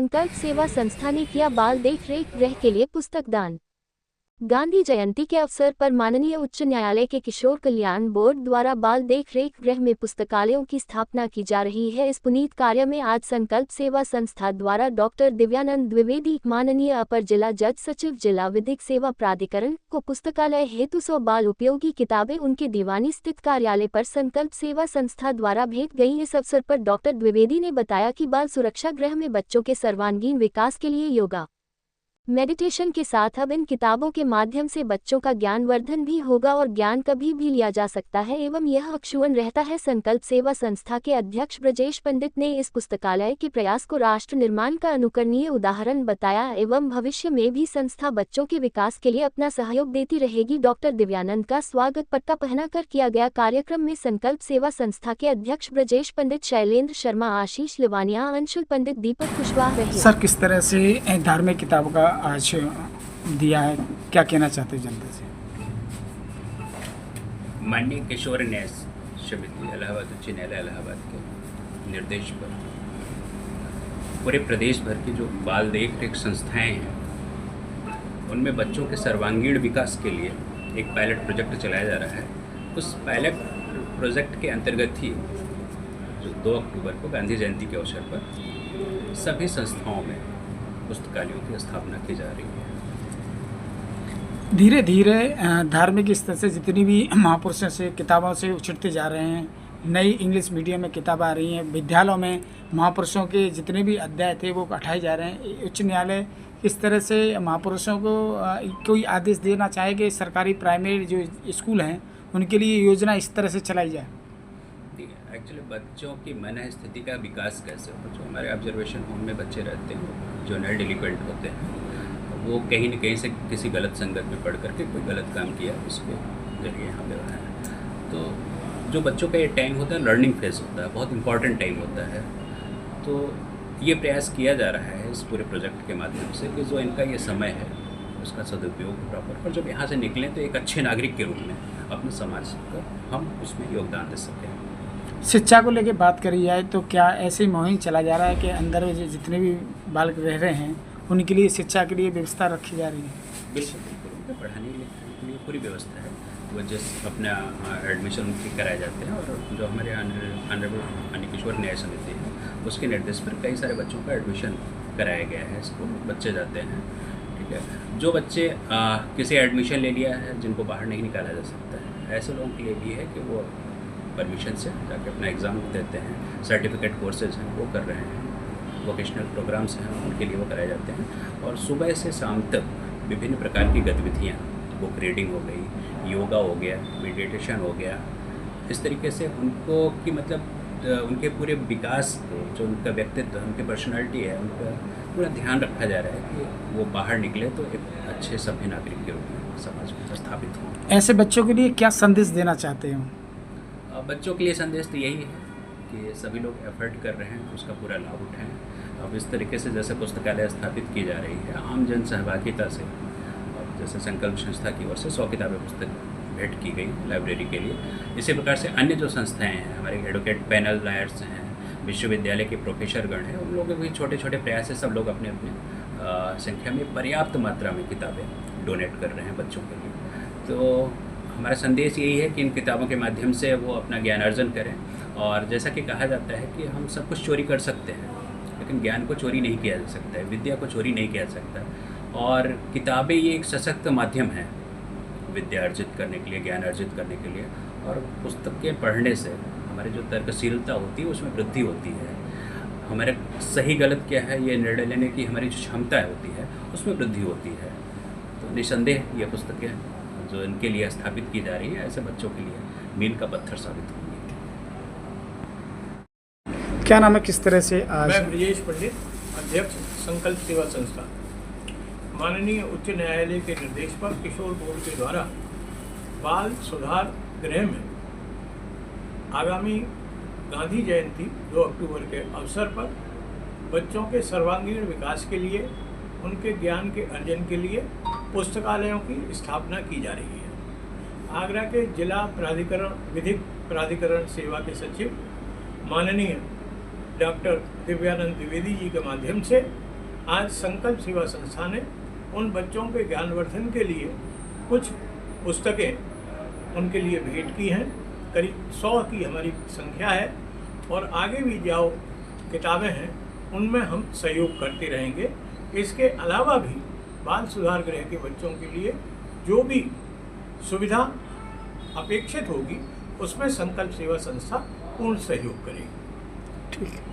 संकल्प सेवा संस्था ने किया बाल देख रेख गृह के लिए पुस्तक दान। गांधी जयंती के अवसर पर माननीय उच्च न्यायालय के किशोर कल्याण बोर्ड द्वारा बाल देख रेख गृह में पुस्तकालयों की स्थापना की जा रही है। इस पुनीत कार्य में आज संकल्प सेवा संस्था द्वारा डॉक्टर दिव्यानंद द्विवेदी, माननीय अपर जिला जज सचिव, जिला विधिक सेवा प्राधिकरण को पुस्तकालय हेतु 100 बाल उपयोगी किताबें उनके दीवानी स्थित कार्यालय पर संकल्प सेवा संस्था द्वारा भेंट गई। इस अवसर पर डॉक्टर द्विवेदी ने बताया कि बाल सुरक्षा गृह में बच्चों के सर्वांगीण विकास के लिए योगा, मेडिटेशन के साथ अब इन किताबों के माध्यम से बच्चों का ज्ञानवर्धन भी होगा और ज्ञान कभी भी लिया जा सकता है एवं यह अक्षुण्ण रहता है। संकल्प सेवा संस्था के अध्यक्ष ब्रजेश पंडित ने इस पुस्तकालय के प्रयास को राष्ट्र निर्माण का अनुकरणीय उदाहरण बताया एवं भविष्य में भी संस्था बच्चों के विकास के लिए अपना सहयोग देती रहेगी। डॉक्टर दिव्यानंद का स्वागत पट्टा पहनाकर किया गया। कार्यक्रम में संकल्प सेवा संस्था के अध्यक्ष ब्रजेश पंडित, शैलेंद्र शर्मा, आशीष लिवानिया, अंशुल पंडित, दीपक कुशवाहा रहे। सर, किस तरह से धार्मिक किताबों का आज दिया है, क्या कहना चाहते हैं जनता से? माननीय किशोर न्याय समिति इलाहाबाद उच्च न्यायालय इलाहाबाद के निर्देश पर पूरे प्रदेश भर की जो बाल देख रेख संस्थाएं हैं उनमें बच्चों के सर्वांगीण विकास के लिए एक पायलट प्रोजेक्ट चलाया जा रहा है। उस पायलट प्रोजेक्ट के अंतर्गत ही जो 2 अक्टूबर को गांधी जयंती के अवसर पर सभी संस्थाओं में पुस्तकालयों की स्थापना की जा रही है। धीरे धीरे धार्मिक स्तर से जितनी भी महापुरुषों से किताबों से उछड़ते जा रहे हैं, नई इंग्लिश मीडियम में किताबें आ रही हैं, विद्यालयों में महापुरुषों के जितने भी अध्याय थे वो हटाए जा रहे हैं। उच्च न्यायालय इस तरह से महापुरुषों को कोई आदेश देना चाहे कि सरकारी प्राइमरी जो स्कूल हैं उनके लिए योजना इस तरह से चलाई जाए। एक्चुअली बच्चों की मन स्थिति का विकास कैसे हो, जो हमारे ऑब्जर्वेशन होम में बच्चे रहते हैं जो नए डिलिक्वेंट होते हैं वो कहीं न कहीं से किसी गलत संगत में पढ़ करके कोई गलत काम किया उसके जरिए यहाँ पे रहा है। तो जो बच्चों का ये टाइम होता है लर्निंग फेज होता है, बहुत इंपॉर्टेंट टाइम होता है। तो ये प्रयास किया जा रहा है इस पूरे प्रोजेक्ट के माध्यम से कि जो इनका ये समय है उसका सदुपयोग प्रॉपर, और जब यहाँ से निकलें तो एक अच्छे नागरिक के रूप में अपने समाज का हम उसमें योगदान दे सकें। शिक्षा को लेकर बात करी जाए तो क्या ऐसी मुहिम चला जा रहा है कि अंदर जितने भी बालक रह रहे हैं उनके लिए शिक्षा के लिए व्यवस्था रखी जा रही है? बिल्कुल उनको पढ़ाने लिखाने के लिए पूरी व्यवस्था है। वो जिस अपना एडमिशन उनके कराए जाते हैं और जो हमारे ऑनरेबल माननीय किशोर न्याय समिति है उसके निर्देश पर कई सारे बच्चों का एडमिशन कराया गया है। स्कूल बच्चे जाते हैं, ठीक है। जो बच्चे किसी एडमिशन ले लिया है जिनको बाहर नहीं निकाला जा सकता है, ऐसे लोगों के लिए भी है कि वो परमिशन से जाके अपना एग्ज़ाम देते हैं। सर्टिफिकेट कोर्सेज हैं वो कर रहे हैं, वोकेशनल प्रोग्राम्स हैं उनके लिए वो कराए जाते हैं। और सुबह से शाम तक विभिन्न प्रकार की गतिविधियाँ, बुक रीडिंग हो गई, योगा हो गया, मेडिटेशन हो गया, इस तरीके से उनको कि मतलब उनके पूरे विकास को, जो उनका व्यक्तित्व, उनकी पर्सनालिटी है, उनका पूरा ध्यान रखा जा रहा है कि वो बाहर निकले तो एक अच्छे सभ्य नागरिक के रूप में समाज में स्थापित हों। ऐसे बच्चों के लिए क्या संदेश देना चाहते हो? बच्चों के लिए संदेश तो यही है कि सभी लोग एफर्ट कर रहे हैं, उसका पूरा लाभ उठाएं। अब इस तरीके से जैसे पुस्तकालय स्थापित की जा रही है आम जन सहभागिता से, और जैसे संकल्प संस्था की ओर से 100 किताबें पुस्तक भेंट की गई लाइब्रेरी के लिए, इसी प्रकार से अन्य जो संस्थाएं हैं, हमारे एडवोकेट पैनल, लायर्स हैं, विश्वविद्यालय के प्रोफेसरगण हैं, उन लोगों के भी छोटे छोटे प्रयास से सब लोग अपने अपने संख्या में पर्याप्त मात्रा में किताबें डोनेट कर रहे हैं बच्चों के लिए। तो हमारा संदेश यही है कि इन किताबों के माध्यम से वो अपना ज्ञान अर्जन करें। और जैसा कि कहा जाता है कि हम सब कुछ चोरी कर सकते हैं लेकिन ज्ञान को चोरी नहीं किया जा सकता है, विद्या को चोरी नहीं किया जा सकता। और किताबें ये एक सशक्त माध्यम है विद्या अर्जित करने के लिए, ज्ञान अर्जित करने के लिए। और पुस्तकें पढ़ने से हमारी जो तर्कशीलता होती है उसमें वृद्धि होती है, हमारे सही गलत क्या है ये निर्णय लेने की हमारी जो क्षमता होती है उसमें वृद्धि होती है। तो निसंदेह ये पुस्तकें जो इनके लिए स्थापित की जा रही है ऐसे बच्चों के लिए मील का पत्थर साबित होंगी। क्या नाम है, किस तरह से आज? मैं ब्रजेश पंडित, अध्यक्ष संकल्प सेवा संस्था। माननीय उच्च न्यायालय के निर्देश पर किशोर बोर्ड के द्वारा बाल सुधार गृह में आगामी गांधी जयंती 2 अक्टूबर के अवसर पर बच्चों के सर्वांगीण विकास के लिए, उनके ज्ञान के अर्जन के लिए पुस्तकालयों की स्थापना की जा रही है। आगरा के जिला प्राधिकरण विधिक प्राधिकरण सेवा के सचिव माननीय डॉक्टर दिव्यानंद द्विवेदी जी के माध्यम से आज संकल्प सेवा संस्था ने उन बच्चों के ज्ञानवर्धन के लिए कुछ पुस्तकें उनके लिए भेंट की हैं। करीब 100 की हमारी संख्या है और आगे भी जो किताबें हैं उनमें हम सहयोग करते रहेंगे। इसके अलावा भी बाल सुधार गृह के बच्चों के लिए जो भी सुविधा अपेक्षित होगी उसमें संकल्प सेवा संस्था पूर्ण सहयोग करेगी। ठीक है।